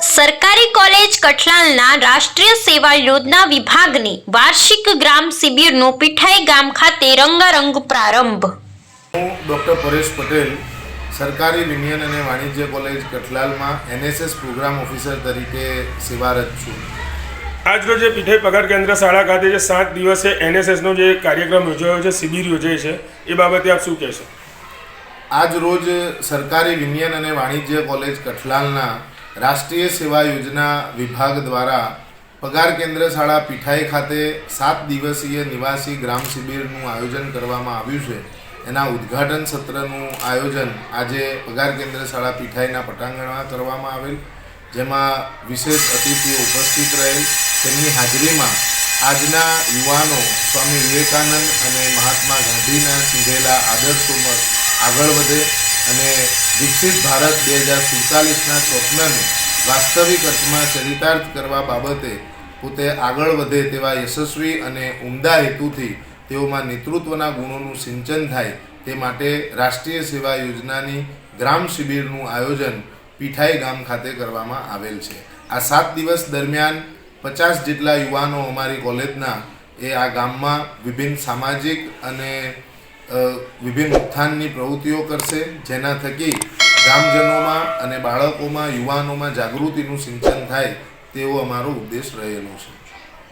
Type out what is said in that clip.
સરકારી કોલેજ કઠલાલના રાષ્ટ્રીય સેવા યોજના વિભાગની વાર્ષિક ગ્રામ શિબિરનો પીઠાઈ ગામ ખાતે રંગારંગ પ્રારંભ। હું ડૉક્ટર પરેશ પટેલ સરકારી વિજ્ઞાન અને વાણિજ્ય કોલેજ કઠલાલમાં NSS પ્રોગ્રામ ઓફિસર તરીકે સેવારત છું। આજરોજ પીઠાઈ પગાર કેન્દ્ર શાળા ખાતે જે 7 દિવસે NSSનો જે કાર્યક્રમ યોજાયો છે, શિબિર યોજાઈ છે, એ બાબતે આપ શું કહેશો? આજ રોજ સરકારી વિજ્ઞાન અને વાણિજ્ય કોલેજ કઠલાલના રાષ્ટ્રીય સેવા યોજના વિભાગ દ્વારા પગાર કેન્દ્ર શાળા પીઠાઈ ખાતે 7 દિવસીય નિવાસી ગ્રામ શિબિરનું આયોજન કરવામાં આવ્યું છે। એના ઉદ્ઘાટન સત્રનું આયોજન આજે પગાર કેન્દ્ર શાળા પીઠાઈના પટાંગણમાં કરવામાં આવેલ, જેમાં વિશેષ અતિથિઓ ઉપસ્થિત રહેલ। તેમની હાજરીમાં આજના યુવાનો સ્વામી વિવેકાનંદ અને મહાત્મા ગાંધીના સીધેલા આદર્શોમાં આગળ વધે અને વિકસિત ભારત 2047ના સ્વપ્નને વાસ્તવિક અર્થમાં ચરિતાર્થ કરવા બાબતે પોતે આગળ વધે તેવા યશસ્વી અને ઉમદા હેતુથી તેઓમાં નેતૃત્વના ગુણોનું સિંચન થાય તે માટે રાષ્ટ્રીય સેવા યોજનાની ગ્રામ શિબિરનું આયોજન પીઠાઈ ગામ ખાતે કરવામાં આવેલ છે। આ 7 દિવસ દરમિયાન 50 જેટલા યુવાનો અમારી કોલેજના એ આ ગામમાં વિભિન્ન સામાજિક અને વિભિન્ન ઉત્થાનની પ્રવૃત્તિઓ કરશે, જેના થકી ગ્રામજનોમાં અને બાળકોમાં યુવાનોમાં જાગૃતિનું સિંચન થાય તેવો અમારો ઉદ્દેશ રહેલો છે।